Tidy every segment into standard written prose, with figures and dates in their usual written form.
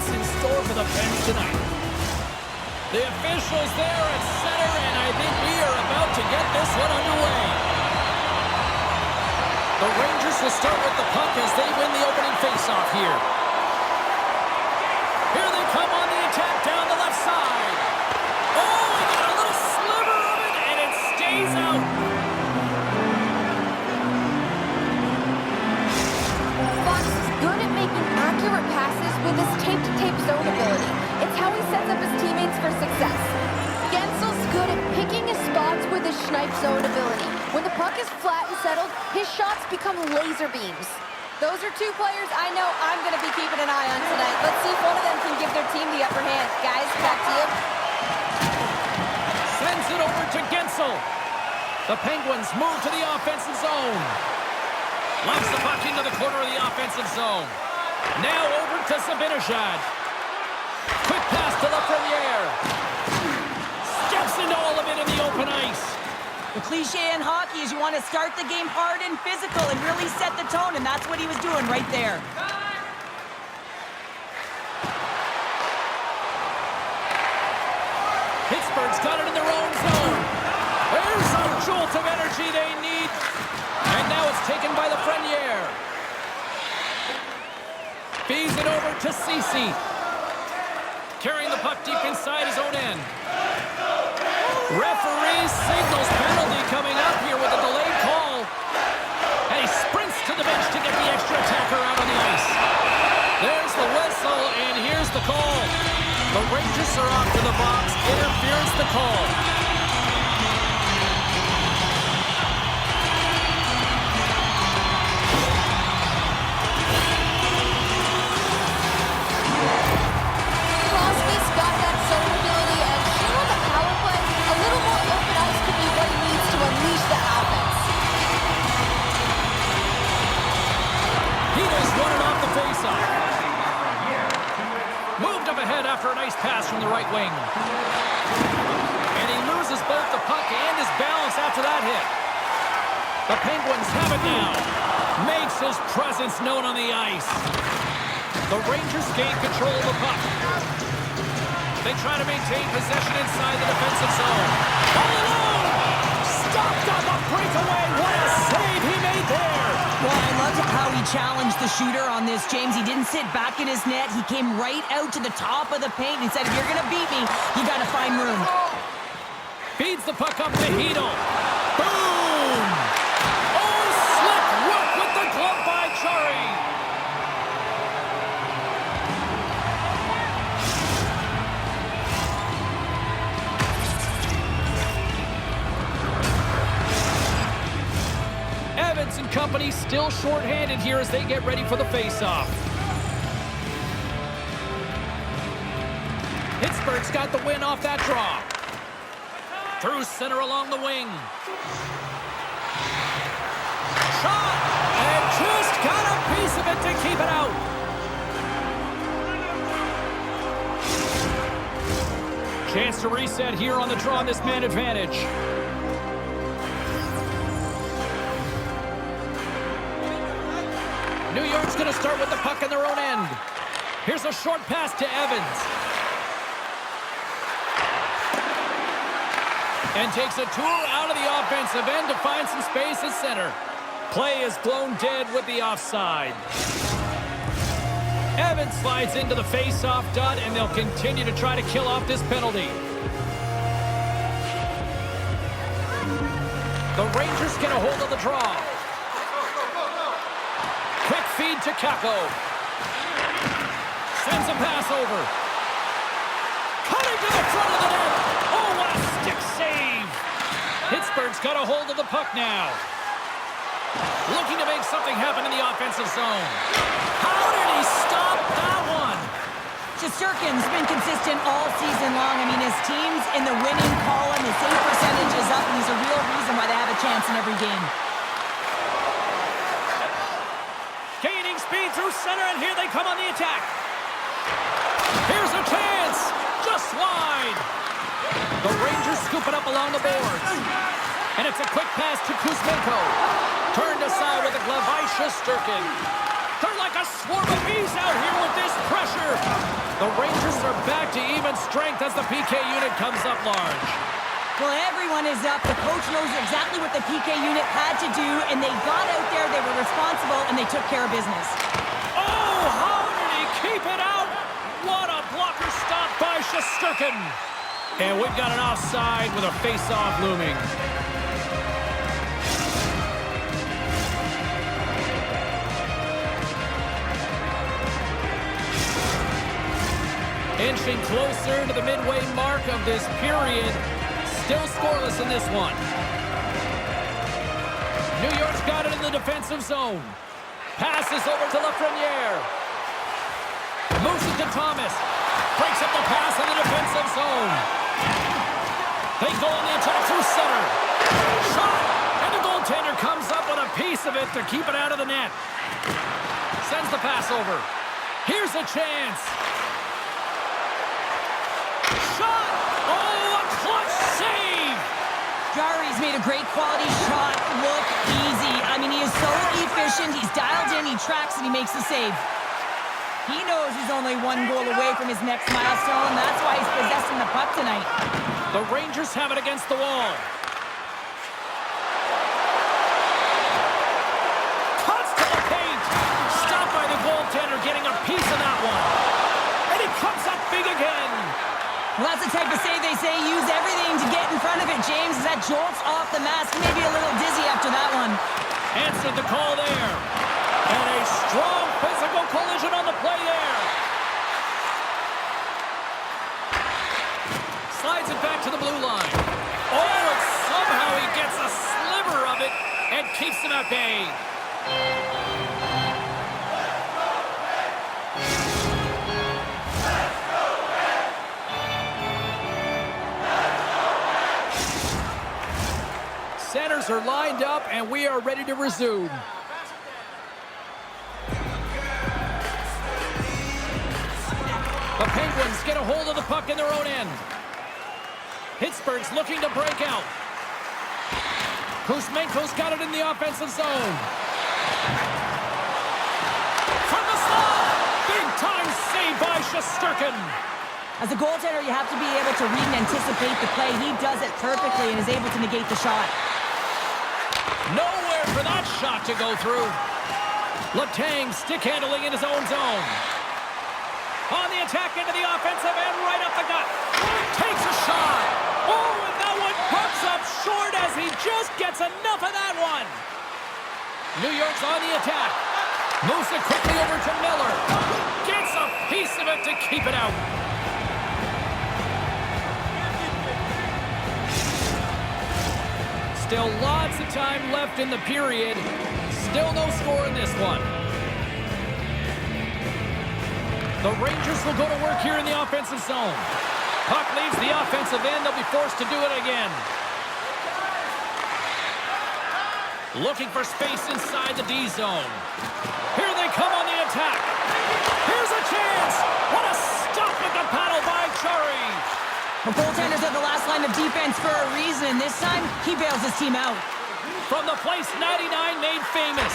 What's in store for the Pens tonight? The officials there at center, and I think we are about to get this one underway. The Rangers will start with the puck as they win the opening faceoff here. Here they come on the attack down the left side. Oh, we got a little sliver of it, and it stays out. Fox is good at making accurate passes with his tape-to-tape zone ability. It's how he sets up his teammates for success. Gensel's good at picking his spots with his snipe zone ability. When the puck is flat and settled, his shots become laser beams. Those are two players I know I'm going to be keeping an eye on tonight. Let's see if one of them can give their team the upper hand. Guys, back to you. Sends it over to Gensel. The Penguins move to the offensive zone. Locks the puck into the corner of the offensive zone. Now over to Zibanejad. Quick pass to Lafreniere. Steps into all of it in the open ice. The cliche in hockey is you want to start the game hard and physical and really set the tone, and that's what he was doing right there. Pittsburgh's got it in their own zone. There's a jolt of energy they need. And now it's taken by Lafreniere. Feeds it over to Ceci. Carrying the puck deep inside his own end. Referee signals penalty coming up here with a delayed call. And he sprints to the bench to get the extra attacker out on the ice. There's the whistle, and here's the call. The Rangers are off to the box. Interference the call. Moved up ahead after a nice pass from the right wing. And he loses both the puck and his balance after that hit. The Penguins have it now. Makes his presence known on the ice. The Rangers gain control of the puck. They try to maintain possession inside the defensive zone. All alone! Stopped on the breakaway. What a save he made there! Well, I loved how he challenged the shooter on this, James. He didn't sit back in his net. He came right out to the top of the paint and said, if you're going to beat me, you got to find room. Feeds the puck up to Hedel. Boom! Oh, slick work with the glove by Chari. Evans and company still shorthanded here as they get ready for the faceoff. Pittsburgh's got the win off that draw. Through center along the wing. Shot! And just got a piece of it to keep it out. Chance to reset here on the draw on this man advantage. New York's going to start with the puck in their own end. Here's a short pass to Evans. And takes a tour out of the offensive end to find some space at center. Play is blown dead with the offside. Evans slides into the face-off dot, and they'll continue to try to kill off this penalty. The Rangers get a hold of the draw. Quick feed to Kakko. Sends a pass over. Cutting to the front of the net. Oh, what a stick save. Pittsburgh's got a hold of the puck now. Looking to make something happen in the offensive zone. How did he stop that one? Shesterkin's been consistent all season long. I mean, his team's in the winning column. His save percentage is up, and he's a real reason why they have a chance in every game. Gaining speed through center, and here they come on the attack. Here's a chance. Just wide. The Rangers scoop it up along the boards. And it's a quick pass to Kuzmenko. Turned aside with a glove by Shesterkin. They're like a swarm of bees out here with this pressure. The Rangers are back to even strength as the PK unit comes up large. Well, everyone is up. The coach knows exactly what the PK unit had to do, and they got out there, they were responsible, and they took care of business. Oh, how did he keep it out? What a blocker stop by Shesterkin. And we've got an offside with a face-off looming. Inching closer to the midway mark of this period. Still scoreless in this one. New York's got it in the defensive zone. Passes over to Lafreniere. Moves it to Thomas. Breaks up the pass in the defensive zone. They go on the attack through center. Shot! And the goaltender comes up with a piece of it to keep it out of the net. Sends the pass over. Here's a chance. Shot! Oh, a clutch save! Jari's made a great quality shot look easy. I mean, he is so efficient. He's dialed in, he tracks, and he makes the save. He knows he's only one goal away from his next milestone. That's why he's possessing the puck tonight. The Rangers have it against the wall. Cuts to the paint. Stopped by the goaltender, getting a piece of that one. And he comes up big again. Well, that's the type of save they say, use everything to get in front of it, James. As that jolts off the mask, maybe a little dizzy after that one. Answered the call there. And a strong physical collision on the play there. Slides it back to the blue line. Oh, and somehow he gets a sliver of it and keeps him at bay. Centers are lined up, and we are ready to resume. The Penguins get a hold of the puck in their own end. Pittsburgh's looking to break out. Kuzmenko's got it in the offensive zone. From the slot! Big-time save by Shesterkin. As a goaltender, you have to be able to read and anticipate the play. He does it perfectly and is able to negate the shot. Nowhere for that shot to go through. Letang stick handling in his own zone. On the attack into the offensive end, right up the gut. Takes a shot. Oh, and that one pops up short as he just gets enough of that one. New York's on the attack. Moves it quickly over to Miller. Gets a piece of it to keep it out. Still lots of time left in the period. Still no score in this one. The Rangers will go to work here in the offensive zone. Puck leaves the offensive end. They'll be forced to do it again. Looking for space inside the D zone. Here they come on the attack. Here's a chance. What a stop with the paddle by Chari. The goaltenders are the last line of defense for a reason. This time, he bails his team out. From the place 99 made famous.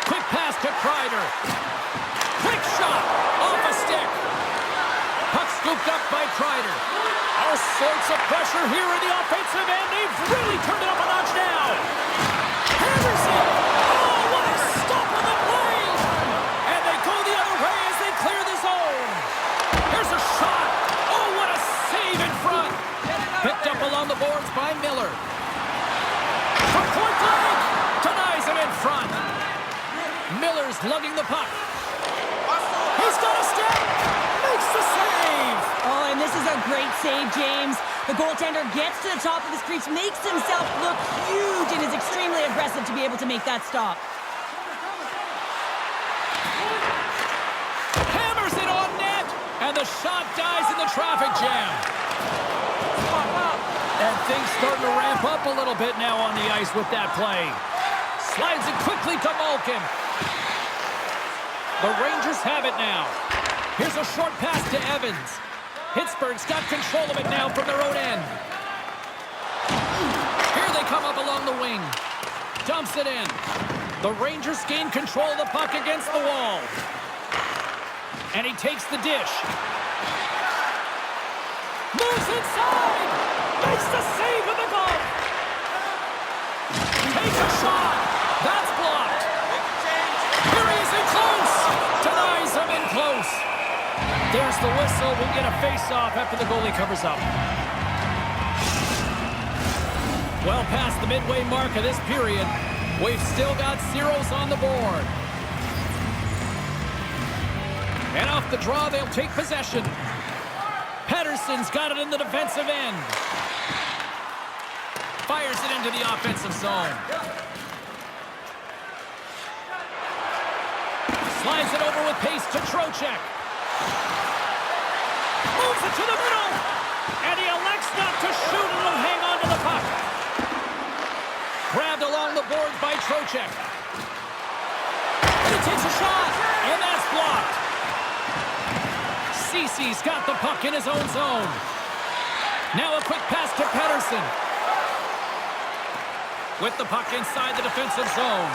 Quick pass to Kreider. Quick shot off a stick. Puck scooped up by Kreider. All sorts of pressure here in the offensive end. They've really turned it up a notch now. Henderson. Oh, what a stop on the play. And they go the other way as they clear the zone. Here's a shot. Oh, what a save in front. Picked up along the boards by Miller. From point blank. Denies him in front. Miller's lugging the puck. He's got a step. Makes the save. Oh, and this is a great save, James. The goaltender gets to the top of his crease, makes himself look huge, and is extremely aggressive to be able to make that stop. Hammers it on net, and the shot dies in the traffic jam. And things starting to ramp up a little bit now on the ice with that play. Slides it quickly to Malkin. The Rangers have it now. Here's a short pass to Evans. Pittsburgh's got control of it now from their own end. Here they come up along the wing. Dumps it in. The Rangers gain control of the puck against the wall. And he takes the dish. Moves inside! Makes the save with the glove! Takes a shot! That's blocked! Here he is in close! Denies him in close! There's the whistle. We'll get a face-off after the goalie covers up. Well past the midway mark of this period, we've still got zeros on the board. And off the draw, they'll take possession. Pettersson's got it in the defensive end. Fires it into the offensive zone. Slides it over with pace to Trocheck. Moves it to the middle. And he elects not to shoot and will hang on to the puck. Grabbed along the boards by Trocheck. And he takes a shot. And that's blocked. Cece's got the puck in his own zone. Now a quick pass to Pettersson. With the puck inside the defensive zone.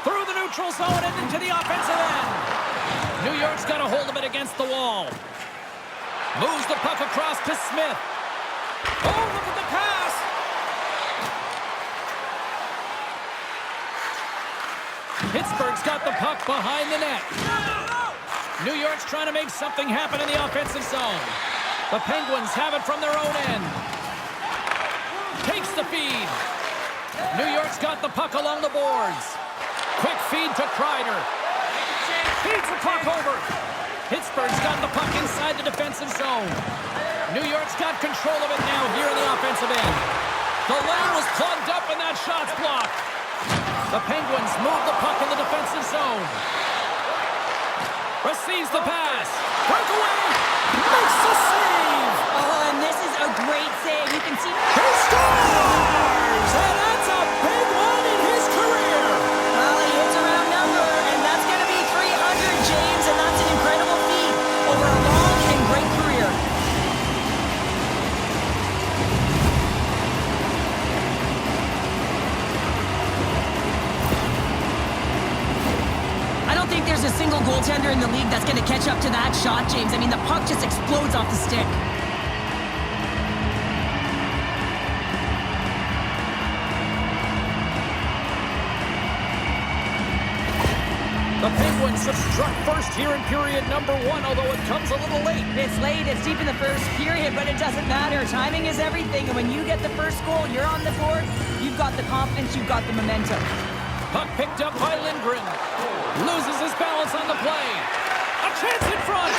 Through the neutral zone and into the offensive end. New York's got a hold of it against the wall. Moves the puck across to Smith. Oh, look at the pass. Pittsburgh's got the puck behind the net. New York's trying to make something happen in the offensive zone. The Penguins have it from their own end. Takes the feed. New York's got the puck along the boards. Quick feed to Kreider. Feeds the puck over. Pittsburgh's got the puck inside the defensive zone. New York's got control of it now here in the offensive end. The lane was plugged up and that shot's blocked. The Penguins move the puck in the defensive zone. Receives the pass. Breakaway. Makes the save. Oh, and this is a great save. You can see... He scores! And that's a big one in his career. Well, he hits a round number, and that's going to be 300, James, and that's an incredible feat over a long and great career. I don't think there's a single goaltender in the league that's going to catch up to that shot, James. I mean, the puck just explodes off the stick. The Penguins have struck first here in period number 1, although it comes a little late. It's late, it's deep in the first period, but it doesn't matter. Timing is everything, and when you get the first goal, you're on the board, you've got the confidence, you've got the momentum. Puck picked up by Lindgren. Loses his balance on the play. A chance in front.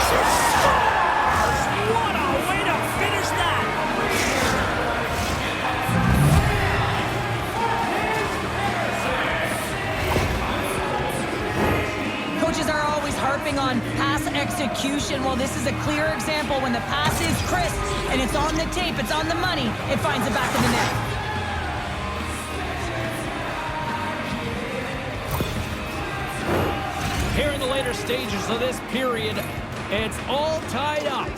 Scores! What a way to finish that! Coaches are always harping on pass execution. Well, this is a clear example. When the pass is crisp and it's on the tape, it's on the money, it finds the back of the net. Here in the later stages of this period, it's all tied up.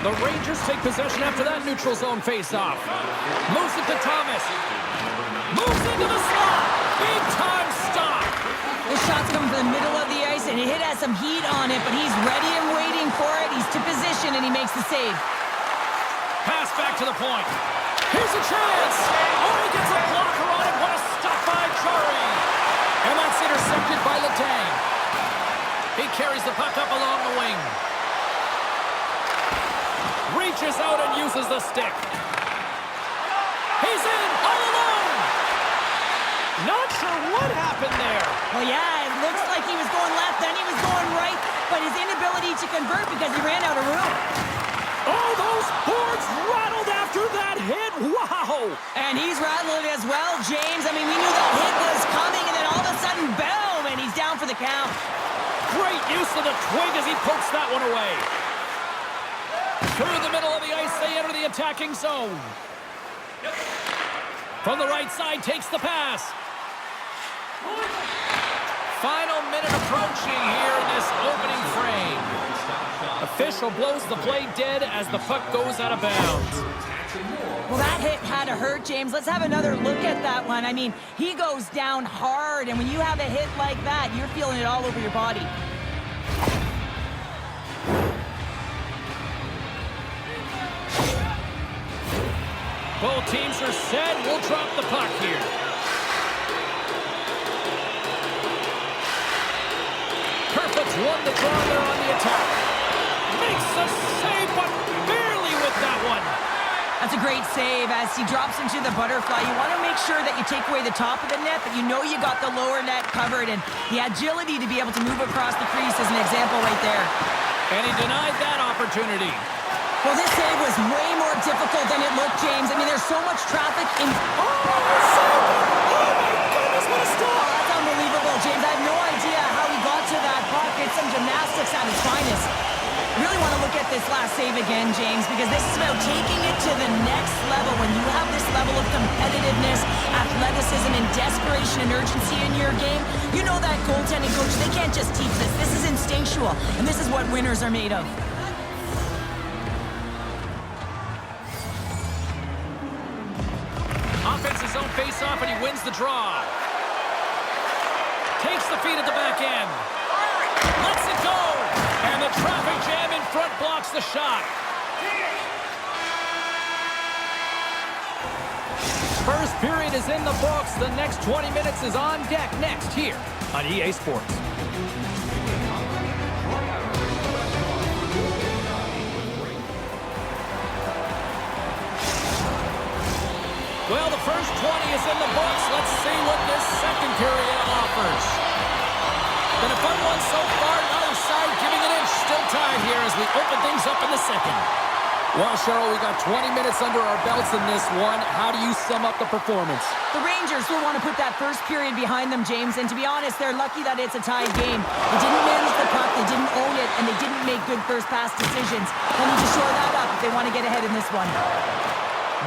The Rangers take possession after that neutral zone face-off. Moves it to Thomas. Moves into the slot. Big time stop. The shot's coming from the middle of the ice, and it has some heat on it, but he's ready and waiting for it. He's to position, and he makes the save. Pass back to the point. Here's a chance. Oh, he gets a blocker on it. What a stop by Chari. And that's intercepted by Letang. He carries the puck up along the wing. Reaches out and uses the stick. He's in all alone. Not sure what happened there. Well, yeah, it looks like he was going left, then he was going right, but his inability to convert because he ran out of room. Oh, those boards rattled after that hit. Wow. And he's rattling as well, James. I mean, we knew that hit was coming, and then all of a sudden, boom, and he's down for the count. Great use of the twig as he pokes that one away. Through the middle of the ice, they enter the attacking zone. From the right side, takes the pass. Final minute approaching here in this opening frame. Official blows the play dead as the puck goes out of bounds. Well, that hit hurt, James. Let's have another look at that one. I mean, he goes down hard, and when you have a hit like that, you're feeling it all over your body. Both teams are set. We'll drop the puck here. Perfect one to draw there on the attack. Makes a save, but barely with that one. That's a great save as he drops into the butterfly. You want to make sure that you take away the top of the net, but you know you got the lower net covered, and the agility to be able to move across the crease is an example right there. And he denied that opportunity. Well, this save was way more difficult than it looked, James. I mean, there's so much traffic in... Oh, my goodness, what a stop! Oh, that's unbelievable, James. I have no idea how he got to that puck. It's some gymnastics at its finest. I really want to look at this last save again, James, because this is about taking it to the next level. When you have this level of competitiveness, athleticism, and desperation and urgency in your game, you know that goaltending coach, they can't just teach this. This is instinctual, and this is what winners are made of. Offense his own face-off, and he wins the draw. Takes the feed at the back end. Lets it go. And the traffic jam in front blocks the shot. First period is in the books. The next 20 minutes is on deck next here on EA Sports. Well, the first 20 is in the books. Let's see what this second period offers. Been a fun one so far. Neither side giving an inch. Still tied here as we open things up in the second. Well, Cheryl, we got 20 minutes under our belts in this one. How do you sum up the performance? The Rangers will want to put that first period behind them, James, and to be honest, they're lucky that it's a tied game. They didn't manage the puck, they didn't own it, and they didn't make good first pass decisions. They'll need to shore that up if they want to get ahead in this one.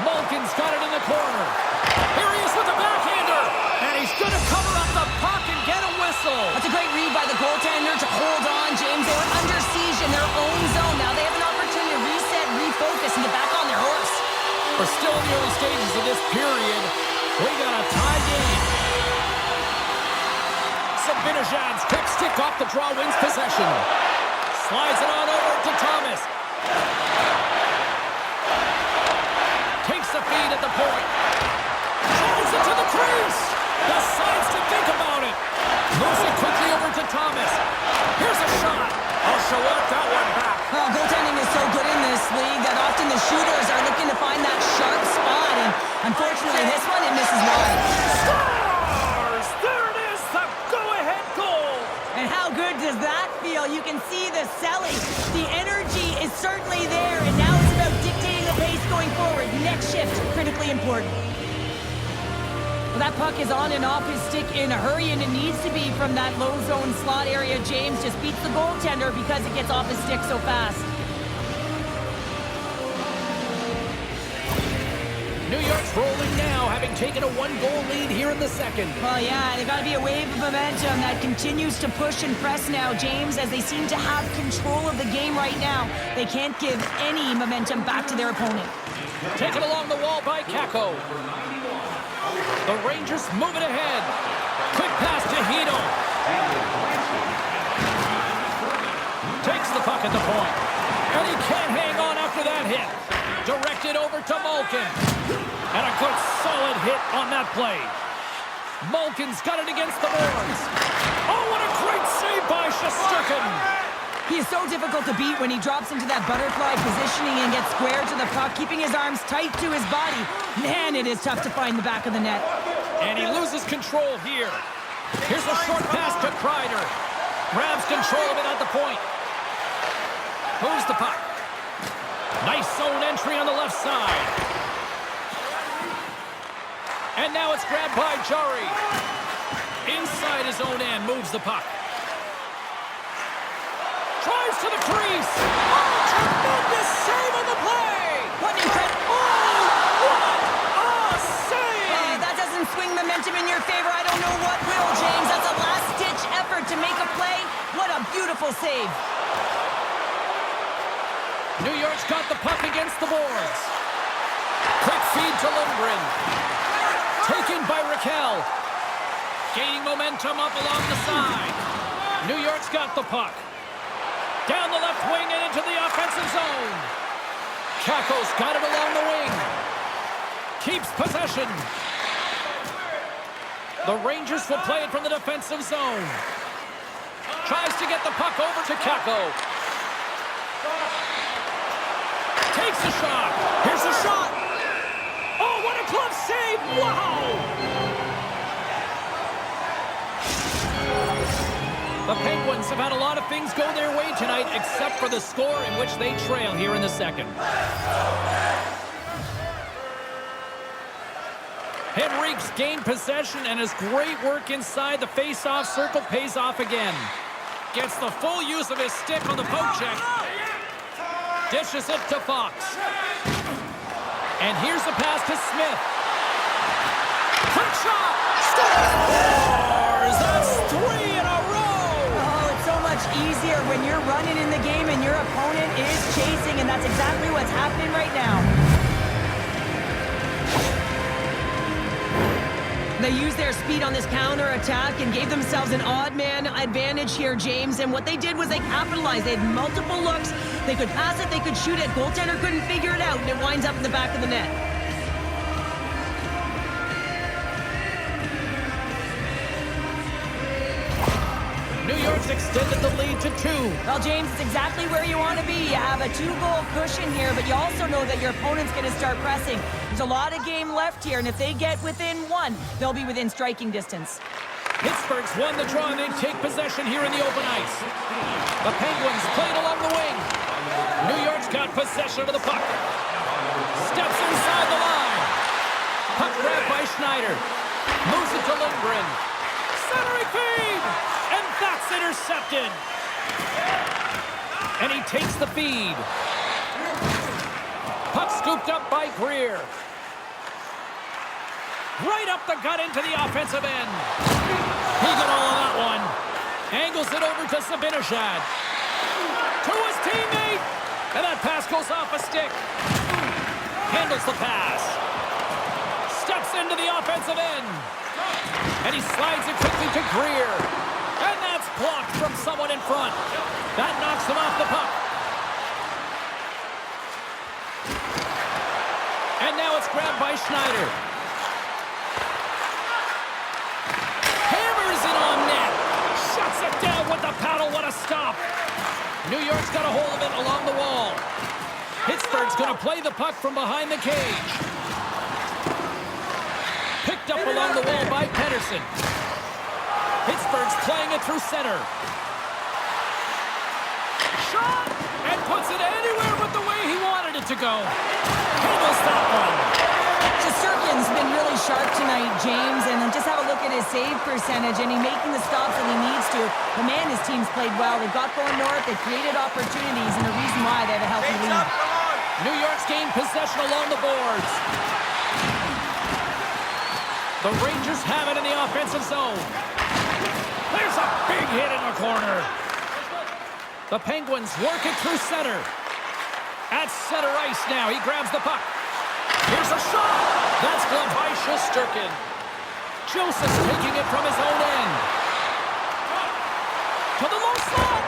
Malkin's got it in the corner. Here he is with the backhander. And he's going to cover up the puck and get a whistle. That's a great read by the goaltender to hold on, James. They were under siege in their own zone. Now they have an opportunity to reset, refocus, and get back on their horse. We're still in the early stages of this period. We got a tie game. Sabinajad's quick stick off the draw wins possession. Slides it on over to Thomas. Takes the feed at the point. Drives it to the crease. Decides to think about it. Moves it quickly over to Thomas. Here's a shot. I'll show up that one back. Oh, goaltending is so good in this league that often the shooters are looking to find that sharp spot, and unfortunately this one, it misses wide. Stars! There it is, the go-ahead goal. And how good does that feel? You can see the selling. The energy is certainly there, and now it's about dictating the pace going forward. Next shift, critically important. Well, that puck is on and off his stick in a hurry, and it needs to be from that low zone slot area. James just beats the goaltender because it gets off his stick so fast. New York's rolling now, having taken a one-goal lead here in the second. Well, yeah, there's got to be a wave of momentum that continues to push and press now, James, as they seem to have control of the game right now. They can't give any momentum back to their opponent. Taken along the wall by Kako. The Rangers moving ahead. Quick pass to Hito. Takes the puck at the point. And he can't hang on after that hit. Directed over to Malkin. And a good solid hit on that play. Malkin's got it against the boards. Oh, what a great save by Shesterkin. He is so difficult to beat when he drops into that butterfly positioning and gets square to the puck, keeping his arms tight to his body. Man, it is tough to find the back of the net. And he loses control here. Here's a short pass to Kreider. Grabs control of it at the point. Moves the puck. Nice zone entry on the left side. And now it's grabbed by Jari. Inside his own end, moves the puck. Drives to the crease. Oh, tremendous save on the play. What an incredible... Oh, what a save. That doesn't swing momentum in your favor. I don't know what will, James. That's a last-ditch effort to make a play. What a beautiful save. New York's got the puck against the boards. Quick feed to Lindgren. Taken by Raquel. Gaining momentum up along the side. New York's got the puck. Down the left wing and into the offensive zone. Kakko's got it along the wing. Keeps possession. The Rangers will play it from the defensive zone. Tries to get the puck over to Kakko. Takes a shot. Here's a shot. Oh, what a glove save. Wow. The Penguins have had a lot of things go their way tonight, except for the score in which they trail here in the second. Henrique's gained possession, and his great work inside the face-off circle pays off again. Gets the full use of his stick on the poke check. Dishes it to Fox. And here's the pass to Smith. Quick shot! Scores! That's 3 in a row! Oh, it's so much easier when you're running in the game and your opponent is chasing, and that's exactly what's happening right now. They used their speed on this counter-attack and gave themselves an odd-man advantage here, James. And what they did was they capitalized. They had multiple looks. They could pass it, they could shoot it. Goaltender couldn't figure it out, and it winds up in the back of the net. New York's extended the lead to 2. Well, James, it's exactly where you want to be. You have a 2-goal cushion here, but you also know that your opponent's going to start pressing. There's a lot of game left here, and if they get within 1, they'll be within striking distance. Pittsburgh's won the draw, and they take possession here in the open ice. The Penguins played along the wing. New York's got possession of the puck. Steps inside the line. Puck grabbed by Schneider. Moves it to Lindgren. Centering feed! And that's intercepted. And he takes the feed. Puck scooped up by Greer. Right up the gut into the offensive end. He got all of that one. Angles it over to Zibanejad. To his teammate. And that pass goes off a stick. Handles the pass. Steps into the offensive end. And he slides it quickly to Greer. And that's blocked from someone in front. That knocks him off the puck. And now it's grabbed by Schneider. Hammers it on net. Shuts it down with the paddle. What a stop. New York's got a hold of it along the wall. Pittsburgh's going to play the puck from behind the cage. Picked up along the wall by Pettersson. Pittsburgh's playing it through center. Shot! And puts it anywhere but the way he wanted it to go. Handles that one. Shesterkin's been really sharp tonight, James, and just have a look at his save percentage, and he's making the stops that he needs to. But man, his team's played well. They've got going north, they created opportunities, and the reason why they have a healthy lead. New York's gained possession along the boards. The Rangers have it in the offensive zone. There's a big hit in the corner. The Penguins work it through center. At center ice now, he grabs the puck. Here's a shot. That's gloved by Shesterkin. Joseph's taking it from his own end. To the low slot.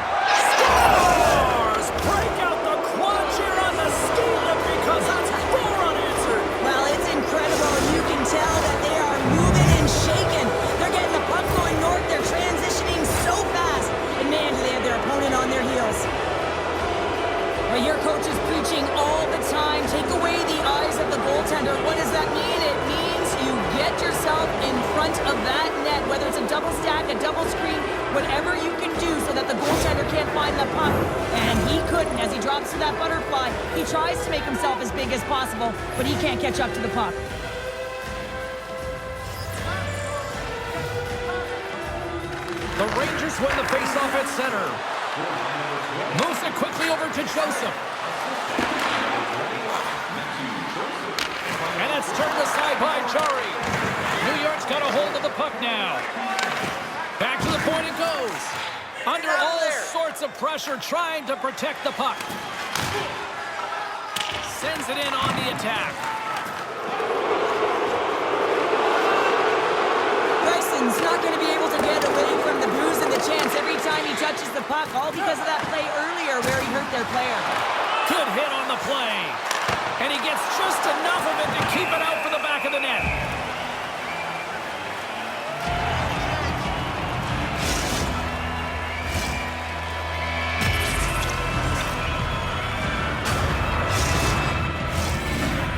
Scores! Break out the quad cheer on the ski lift because that's 4 unanswered. Well, it's incredible. You can tell that they are moving and shaking. They're getting the puck going north. They're transitioning so fast. And man, do they have their opponent on their heels. Well, your coach is preaching all the time. Take away the eyes of the goaltender. What does that mean? It means you get yourself in front of that net, whether it's a double stack, a double screen, whatever you can do so that the goaltender can't find the puck. And he couldn't. As he drops to that butterfly, he tries to make himself as big as possible, but he can't catch up to the puck. The Rangers win the faceoff at center. Moves it quickly over to Joseph. And it's turned aside by Jari. New York's got a hold of the puck now. Back to the point it goes. Under all sorts of pressure, trying to protect the puck. Sends it in on the attack. touches the puck, all because of that play earlier where he hurt their player. Good hit on the play. And he gets just enough of it to keep it out for the back of the net.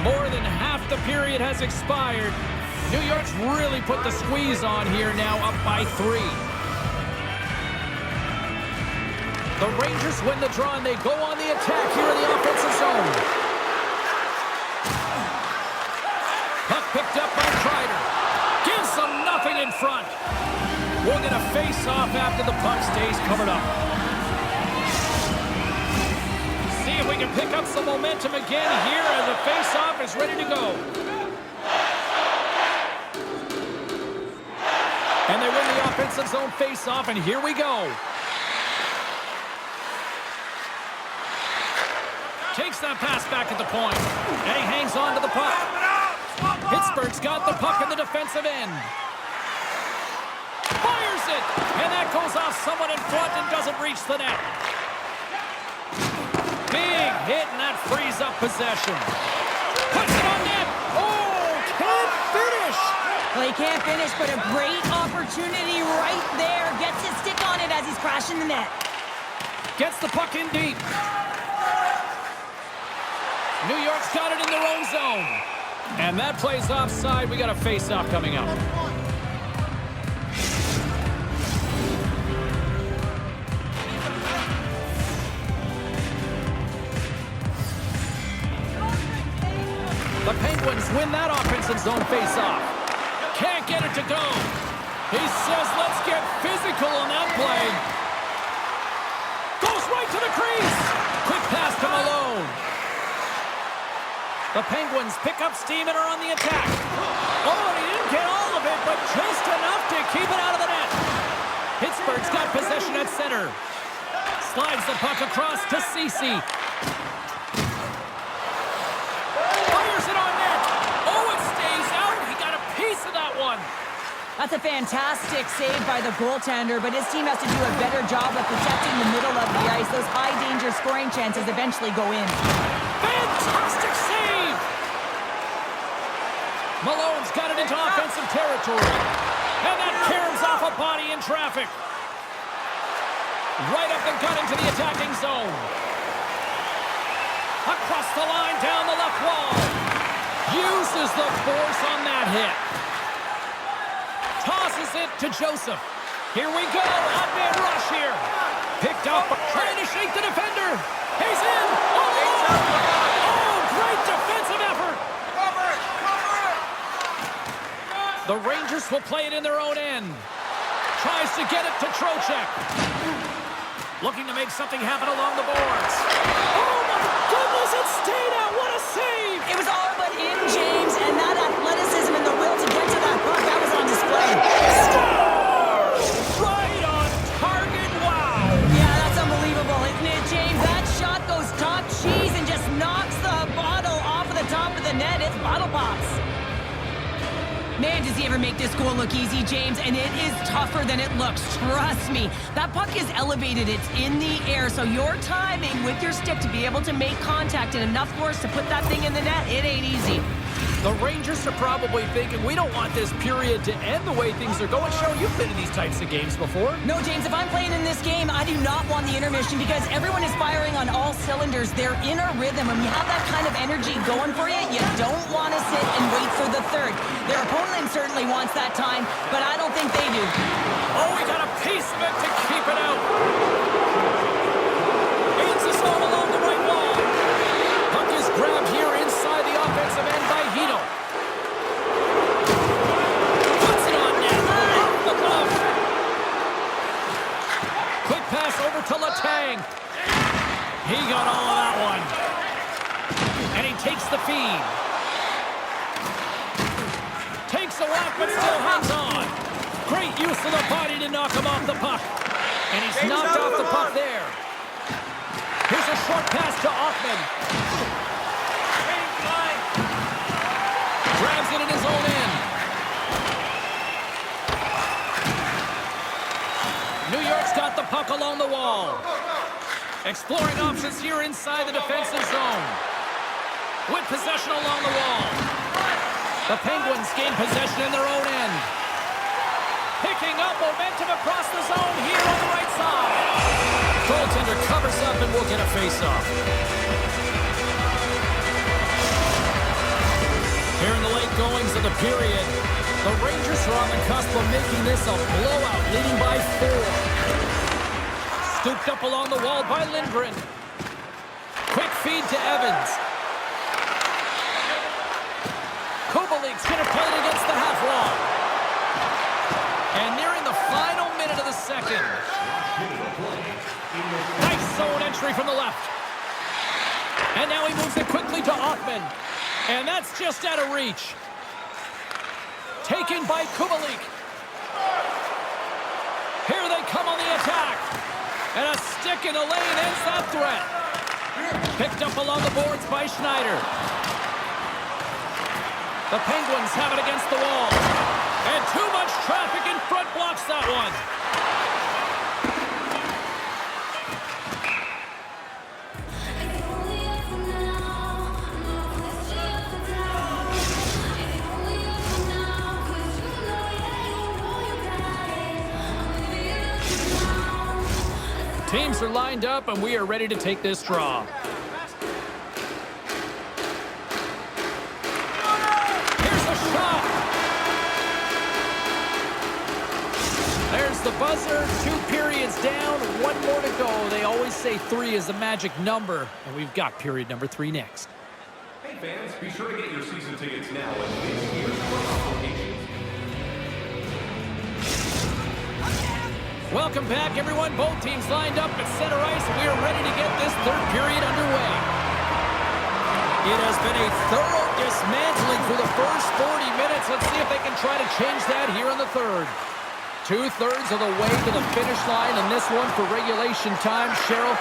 More than half the period has expired. New York's really put the squeeze on here now, up by 3. The Rangers win the draw, and they go on the attack here in the offensive zone. Puck picked up by Kreider. Gives them nothing in front. We're going to face off after the puck stays covered up. See if we can pick up some momentum again here as the face-off is ready to go. And they win the offensive zone face-off, and here we go. Takes that pass back at the point, and he hangs on to the puck. Pittsburgh's got the puck in the defensive end. Fires it, and that goes off someone in front and doesn't reach the net. Big hit, and that frees up possession. Puts it on net. Oh, can't finish. Well, he can't finish, but a great opportunity right there. Gets his stick on it as he's crashing the net. Gets the puck in deep. New York's got it in their own zone. And that plays offside. We got a face-off coming up. The Penguins win that offensive zone face-off. Can't get it to go. He says, let's get physical on that play. Goes right to the crease. Quick pass to Malone. The Penguins pick up steam and are on the attack. Oh, he didn't get all of it, but just enough to keep it out of the net. Pittsburgh's got possession at center. Slides the puck across to Ceci. Fires it on net. Oh, it stays out. He got a piece of that one. That's a fantastic save by the goaltender, but his team has to do a better job of protecting the middle of the ice. Those high-danger scoring chances eventually go in. Fantastic save! Malone's got it into offensive territory. And that caroms off a body in traffic. Right up the gut into the attacking zone. Across the line, down the left wall. Uses the force on that hit. Tosses it to Joseph. Here we go. Up and rush here. Picked up. Trying to shake the defender. He's in. Oh, great defensive effort. The Rangers will play it in their own end. Tries to get it to Trocheck. Looking to make something happen along the boards. Oh, my goodness. It stayed out. What a save. It was all but in, James, and that athleticism and the will to get to that puck, that was on display. Right on target. Wow. Yeah, that's unbelievable, isn't it, James? That shot goes top cheese and just knocks the bottle off of the top of the net. It's bottle pops. Man, does he ever make this goal look easy, James, and it is tougher than it looks. Trust me. That puck is elevated. It's in the air, so your timing with your stick to be able to make contact and enough force to put that thing in the net, it ain't easy. The Rangers are probably thinking, we don't want this period to end the way things are going. Show, you've been in these types of games before. No, James, if I'm playing in this game, I do not want the intermission because everyone is firing on all cylinders. They're in a rhythm, and when you have that kind of energy going for you, you don't want to sit and wait for the third. Their opponent certainly wants that time, but I don't think they do. Oh, we got a piece of it to keep it out. Aids us all along the right wall. Puck is grabbed here inside the offensive end by Hito. Puts it on net. Off the glove. Quick pass over to Letang. He got all of that one. And he takes the feed. Takes a whack, but still hangs on. Great use of the body to knock him off the puck. And he's knocked off the puck there. Here's a short pass to Offman. Grabs it in his own end. New York's got the puck along the wall. Exploring options here inside the defensive zone. With possession along the wall. The Penguins gain possession in their own end. Picking up momentum across the zone here on the right side. Goaltender covers up and will get a face-off. Here in the late goings of the period, the Rangers are on the cusp of making this a blowout, leading by 4. Scooped up along the wall by Lindgren. Quick feed to Evans. Kubalik's going to play it against the half wall. And nearing the final minute of the second. Nice zone entry from the left. And now he moves it quickly to Othman. And that's just out of reach. Taken by Kubalik. Here they come on the attack. And a stick in the lane ends that threat. Picked up along the boards by Schneider. The Penguins have it against the wall. And too much traffic in front blocks that one. Teams are lined up, and we are ready to take this draw. Here's a shot. There's the buzzer. 2 periods down, 1 more to go. They always say 3 is the magic number, and we've got period number 3 next. Hey fans, be sure to get your season tickets now at this year's playoff locations. Welcome back, everyone. Both teams lined up at center ice. We are ready to get this 3rd period underway. It has been a thorough dismantling for the first 40 minutes. Let's see if they can try to change that here in the 3rd. 2/3 of the way to the finish line, and this one for regulation time. Cheryl,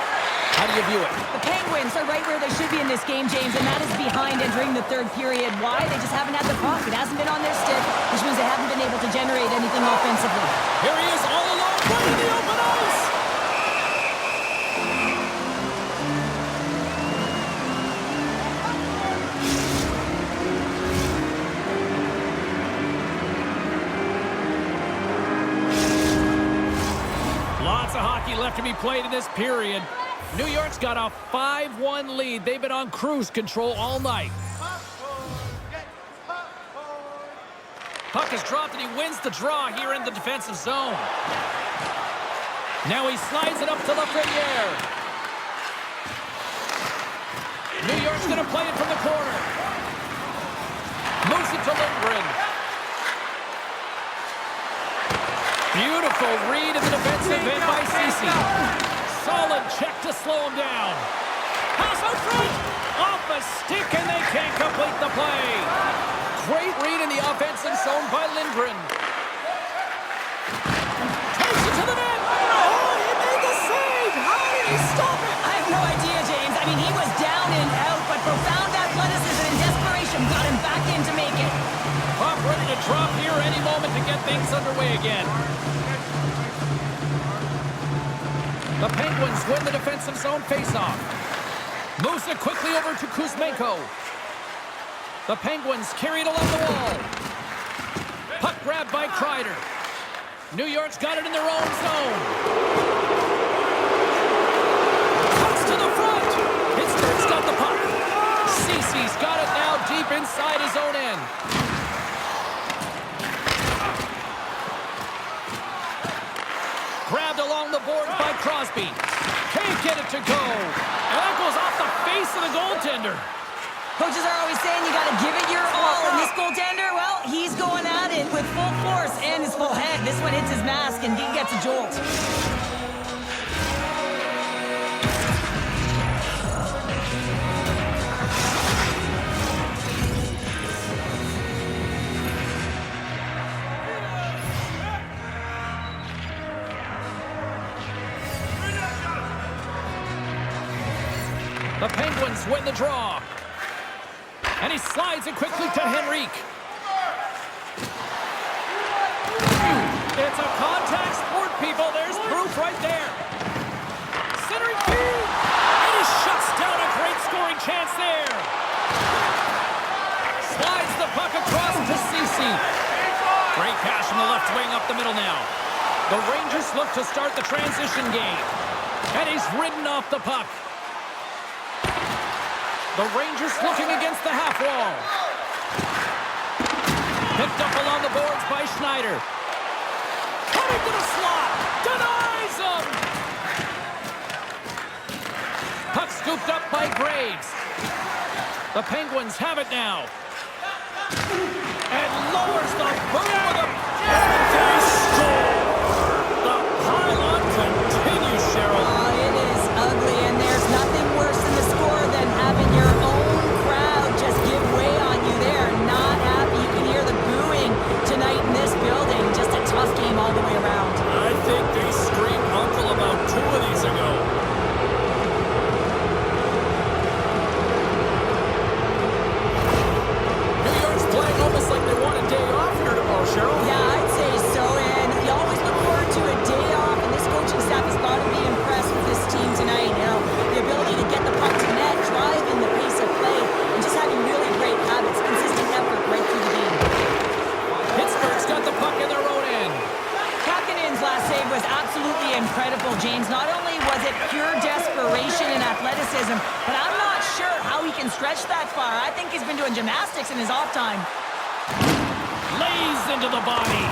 how do you view it? The Penguins are right where they should be in this game, James, and that is behind entering the 3rd period. Why? They just haven't had the puck. It hasn't been on their stick, which means they haven't been able to generate anything offensively. Here he is all alone, right in the open ice. Lots of hockey left to be played in this period. New York's got a 5-1 lead. They've been on cruise control all night. Puck is dropped, and he wins the draw here in the defensive zone. Now he slides it up to Lafreniere. New York's going to play it from the corner. Moves it to Lindgren. Beautiful read in the defensive end by Ceci. Solid check to slow him down. Pass out front. Off a stick, and they can't complete the play. Great read in the offensive zone by Lindgren. Takes it to the net. Oh, he made the save. How did he stop it? I have no idea, James. I mean, he was down and out, but profound athleticism and desperation got him back in to make it. Puck ready to drop here any moment to get things underway again. The Penguins win the defensive zone faceoff. Moves it quickly over to Kuzmenko. The Penguins carry it along the wall. Puck grabbed by Kreider. New York's got it in their own zone. Cuts to the front. Pittsburgh's got the puck. Ceci's got it now deep inside his own end. Grabbed along the board by Crosby. Can't get it to go. And that goes off the face of the goaltender. Coaches are always saying you got to give it your all. And this goaltender, well, he's going at it with full force and his full head. This one hits his mask and he gets a jolt. The Penguins win the draw. And he slides it quickly to Henrique. It's a contact sport, people. There's proof right there. Pass from the left wing up the middle now. The Rangers look to start the transition game. And he's ridden off the puck. The Rangers looking against the half wall. Picked up along the boards by Schneider. Coming to the slot. Denies him. Puck scooped up by Graves. The Penguins have it now. And lowers the boom with a... And they score! The pylon continues, Cheryl. It is ugly, and there's nothing worse in the score than having your own crowd just give way on you. They're not happy. You can hear the booing tonight in this building. Just a tough game all the way around. I think they screamed uncle about 2 of these ago. New York's playing almost like they want a day off here tomorrow, Cheryl. Yeah, I'd say so, and you always look forward to a day off, and this coaching staff has got to be impressed with this team tonight. You know, the ability to get the puck to net, driving the pace of play, and just having really great habits, consistent effort right through the game. Pittsburgh's got the puck in their own end. Kakkonen's last save was absolutely incredible, James. Not only was it pure desperation and athleticism, but I'm not sure how he can stretch that far. I think he's been doing gymnastics in his off time. Lays into the body.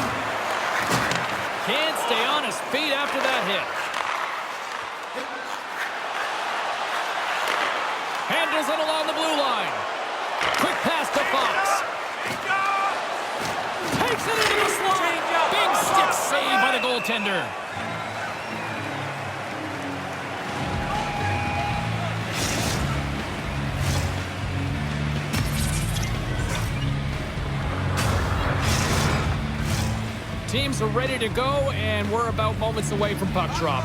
Can't stay on his feet after that hit. Handles it along the blue line. Quick pass to Fox. Takes it into the slot. Big stick save by the goaltender. Teams are ready to go, and we're about moments away from puck drop.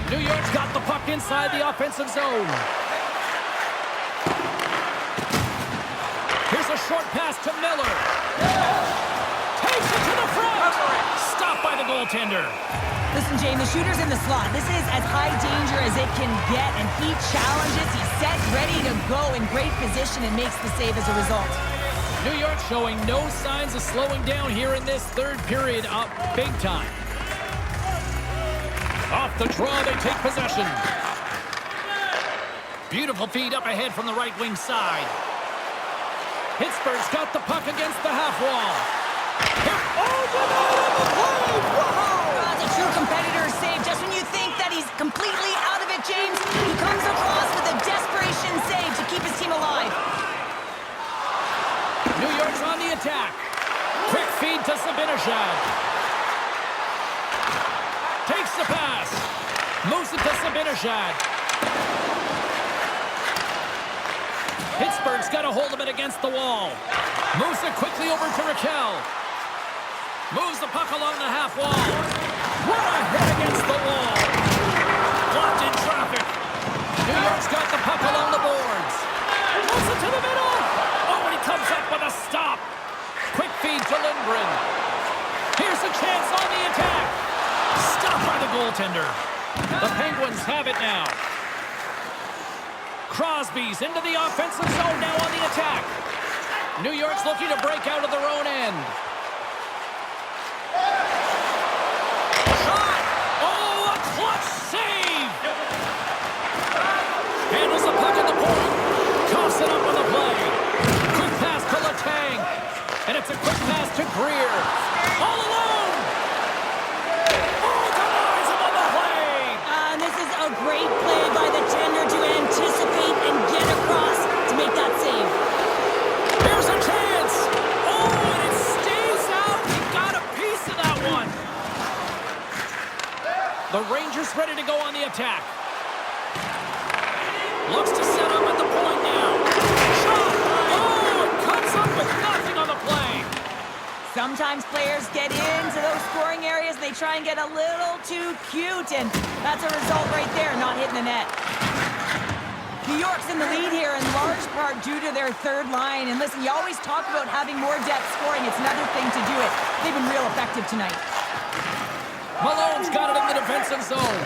New York's got the puck inside the offensive zone. Here's a short pass to Miller. Takes it to the front. Stopped by the goaltender. Listen, Jane, the shooter's in the slot. This is as high danger as it can get, and he challenges. He's set, ready to go, in great position, and makes the save as a result. New York showing no signs of slowing down here in this third period, up big time. Off the draw, they take possession. Beautiful feed up ahead from the right wing side. Pittsburgh's got the puck against the half wall. That's a true competitor's save. Just when you think that he's completely out of it, James, he comes across with a desperation save to keep his team alive. New York's on the attack. Quick feed to Zibanejad. Takes the pass. Moves it to Zibanejad. Pittsburgh's got a hold of it against the wall. Moves it quickly over to Raquel. Moves the puck along the half wall. What a hit against the wall. Blocked in traffic. New York's got the puck along the boards. Moves it to the middle. Oh, and he comes up with a stop. Quick feed to Lindgren. Here's a chance on the attack. Stopped by the goaltender. The Penguins have it now. Crosby's into the offensive zone now on the attack. New York's looking to break out of their own end. Shot! Oh, a clutch save! Handles the puck at the point. Coughs it up on the play. Quick pass to Letang. And it's a quick pass to Greer. All alone! Oh, denies him on the play! And this is a great play by the tender to anticipate and get across to make that save. Here's a chance! Oh, and it stays out! He got a piece of that one! The Rangers ready to go on the attack. Looks to set up at the point now. Shot! Oh, it comes up with nothing on the play. Sometimes players get into those scoring areas and they try and get a little too cute, and that's a result right there, not hitting the net. New York's in the lead here in large part due to their third line. And listen, you always talk about having more depth scoring. It's another thing to do it. They've been real effective tonight. Malone's got it in the defensive zone.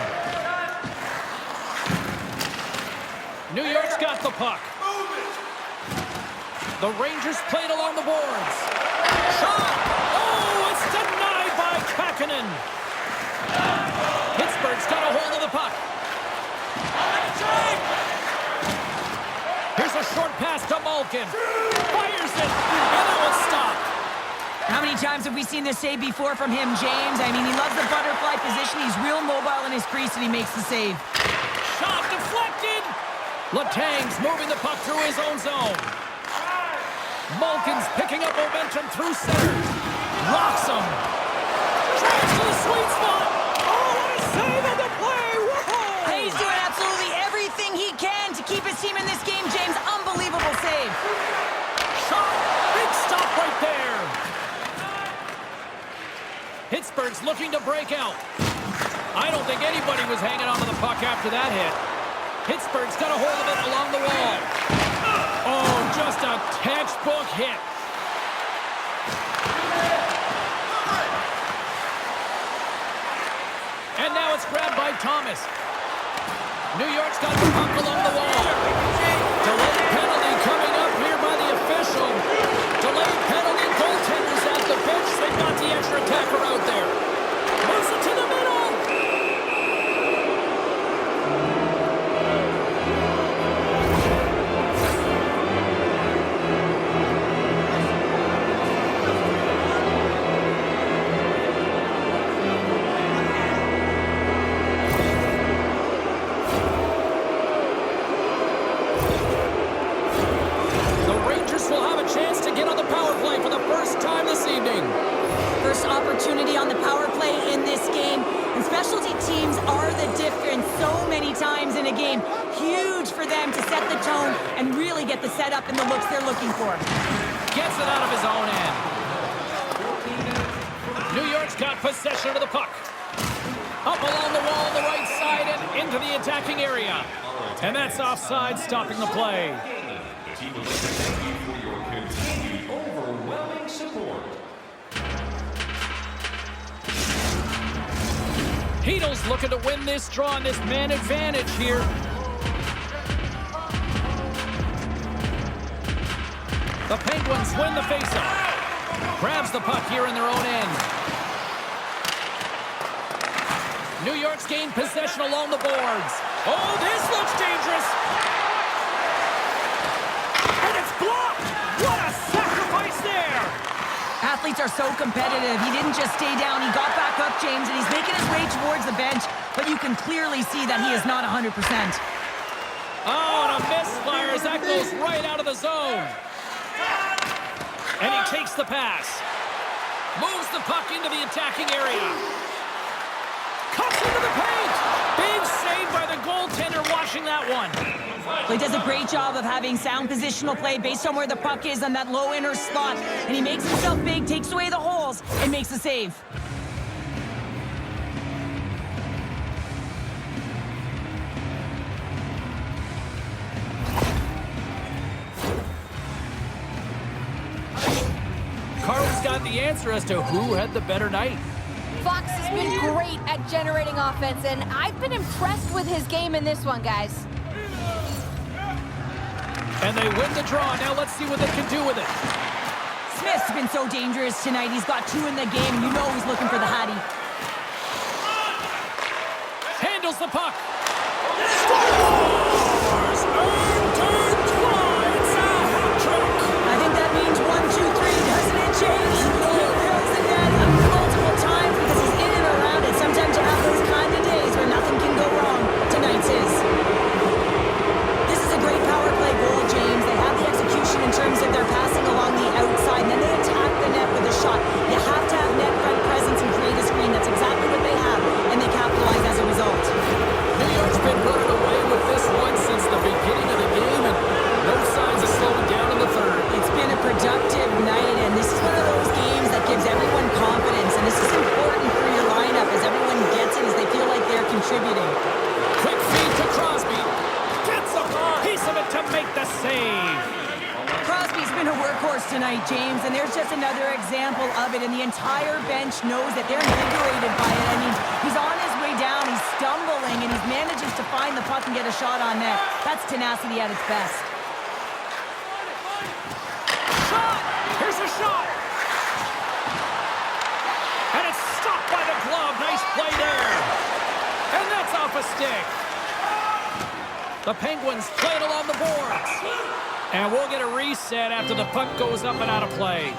New York's got the puck. The Rangers played along the boards. Shot! Oh, it's denied by Kakkonen. Pittsburgh's got a hold of the puck. Here's a short pass to Malkin. Fires it, and it will stop. How many times have we seen this save before from him, James? I mean, he loves the butterfly position. He's real mobile in his crease, and he makes the save. Shot deflected. Letang's moving the puck through his own zone. Malkin's picking up momentum through center. Rocks him. Drives to the sweet spot. Oh, what a save on the play. Whoa! He's doing absolutely everything he can to keep his team in this game, James. Unbelievable save. Shot. Big stop right there. Pittsburgh's looking to break out. I don't think anybody was hanging on to the puck after that hit. Pittsburgh's got a hold of it along the wall. Oh, just a textbook hit. And now it's grabbed by Thomas. New York's got the puck along the wall. Delayed penalty coming up here by the official. Delayed penalty, goaltenders at the bench. They've got the extra attacker out there. Moves it to the middle. Opportunity on the power play in this game, and specialty teams are the difference so many times in a game. Huge for them to set the tone and really get the setup and the looks they're looking for. Gets it out of his own end. New York's got possession of the puck. Up along the wall on the right side and into the attacking area. And that's offside, stopping the play. The team would like to thank you for your continued overwhelming support. Heedle's looking to win this draw on this man advantage here. The Penguins win the faceoff. Grabs the puck here in their own end. New York's gained possession along the boards. Oh, this looks dangerous. And it's blocked. What a sacrifice there. Athletes are so competitive. He didn't just stay down. He got back up, James, and he's making his way towards the bench, but you can clearly see that he is not 100%. Oh, and a misfire as that goes right out of the zone. And he takes the pass. Moves the puck into the attacking area. Cuts into the paint. Big save by the goaltender watching that one. He does a great job of having sound positional play based on where the puck is on that low inner slot. And he makes himself big, takes away the holes, and makes the save. Carl's got the answer as to who had the better night. Fox has been great at generating offense, and I've been impressed with his game in this one, guys. And they win the draw. Now let's see what they can do with it. Smith's been so dangerous tonight. He's got 2 in the game, and you know he's looking for the Hattie. Handles the puck. Scores! Earned Clyde's a hat trick. I think that means 1, 2, 3, doesn't it, James? He fills the net multiple times because he's in and around it. Sometimes you have those kind of days where nothing can go wrong. Tonight's his. This is a great power play goal, James. They have the execution in terms of their passing along the outside, and then they attack the net with a shot. You have to have net front presence and create a screen. That's exactly what they have, and they capitalize as a result. New York's been running away with this one since the beginning of the game, and no signs of slowing down in the third. It's been a productive night, and this is one of those games that gives everyone confidence, and this is important for your lineup as everyone gets it, as they feel like they're contributing. Quick feed to Crosby. Gets a piece of it to make the save. Crosby's been a workhorse tonight, James, and there's just another example of it, and the entire bench knows that they're invigorated by it. I mean, he's on his way down, he's stumbling, and he manages to find the puck and get a shot on net. That's tenacity at its best. shot! Here's a shot! And it's stopped by the glove. Nice play there. And that's off a stick. The Penguins play it along the boards. And we'll get a reset after the puck goes up and out of play.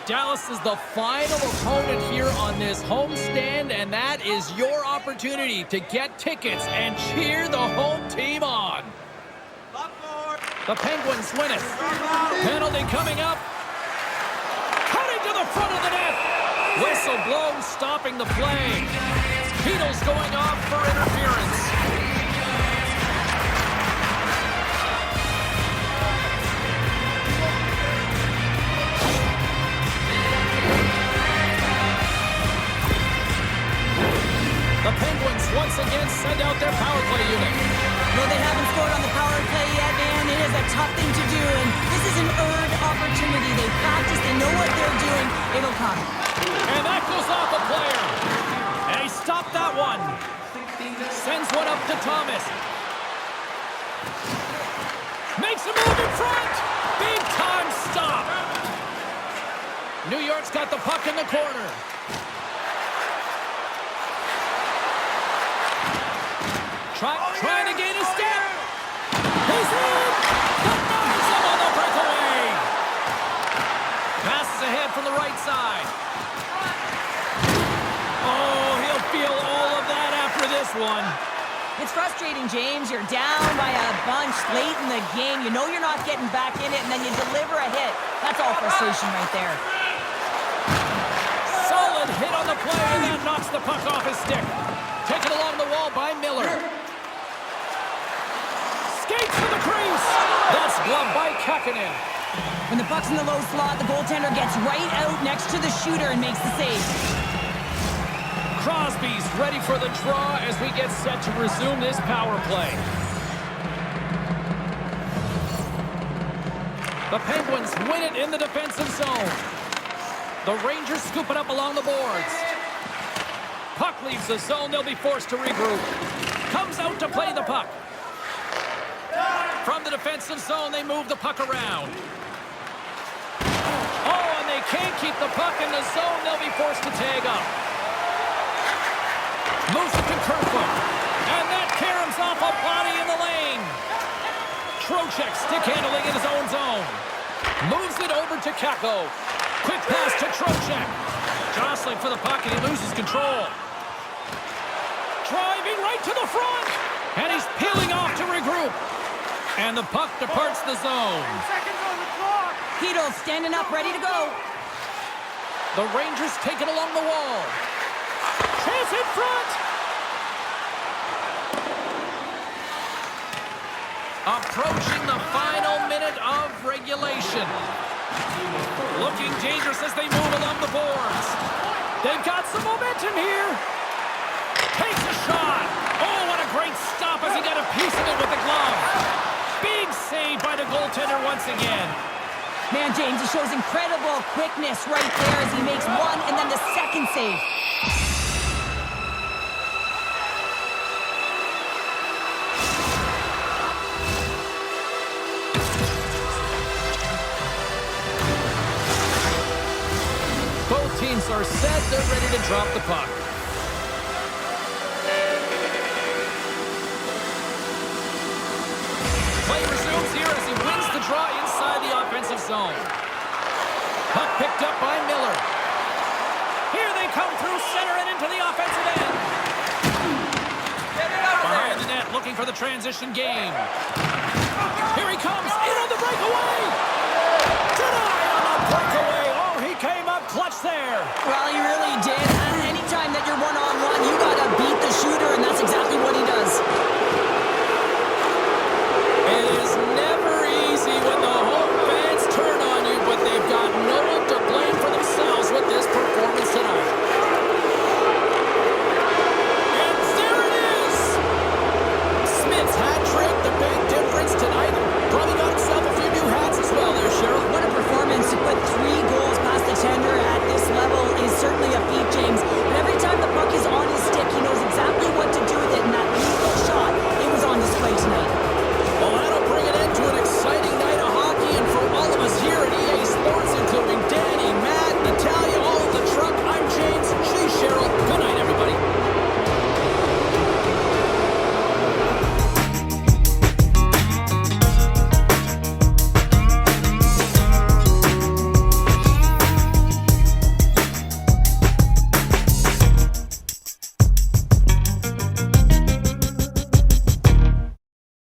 Dallas is the final opponent here on this homestand, and that is your opportunity to get tickets and cheer the home team on. The Penguins win it. Penalty coming up. Cutting to the front of the net. Whistle blows, stopping the play. Beatles going off for interference. The Penguins once again send out their power play unit. No, they haven't scored on the power play yet, man. It is a tough thing to do, and this is an earned opportunity. They practice, they know what they're doing. It'll come. And that goes off a player. And he stopped that one. Sends one up to Thomas. Makes a move in front. Big time stop. New York's got the puck in the corner. Trying to gain a step. He's in. Denies him on the breakaway. Passes ahead from the right side. Oh, he'll feel all of that after this one. It's frustrating, James. You're down by a bunch late in the game. You know you're not getting back in it, and then you deliver a hit. That's all frustration right there. Solid hit on the play, and that knocks the puck off his stick. Taken along the wall by Miller. Skates to the crease. That's gloved by Kakkonen. When the puck's in the low slot, the goaltender gets right out next to the shooter and makes the save. Crosby's ready for the draw as we get set to resume this power play. The Penguins win it in the defensive zone. The Rangers scoop it up along the boards. Puck leaves the zone. They'll be forced to regroup. Comes out to play the puck. From the defensive zone, they move the puck around. Oh, and they can't keep the puck in the zone. They'll be forced to tag up. Moves it to Kerfoot. And that caroms off a body in the lane. Trocheck stick handling in his own zone. Moves it over to Kakko. Quick pass to Trocheck. Jostling for the puck, and he loses control. Driving right to the front. And he's peeling off to regroup. And the puck departs the zone. Heedle standing up, ready to go. The Rangers take it along the wall. Chance in front. Approaching the final minute of regulation. Looking dangerous as they move along the boards. They've got some momentum here. Takes a shot. Oh, what a great stop as he got a piece of it with the glove. Big save by the goaltender once again. Man, James, he shows incredible quickness right there as he makes one and then the second save. Both teams are set. They're ready to drop the puck. Play resumes here as he wins the draw inside the offensive zone. Puck picked up by Miller. Here they come through center and into the offensive end. Behind the net, looking for the transition game. Here he comes, in on the breakaway.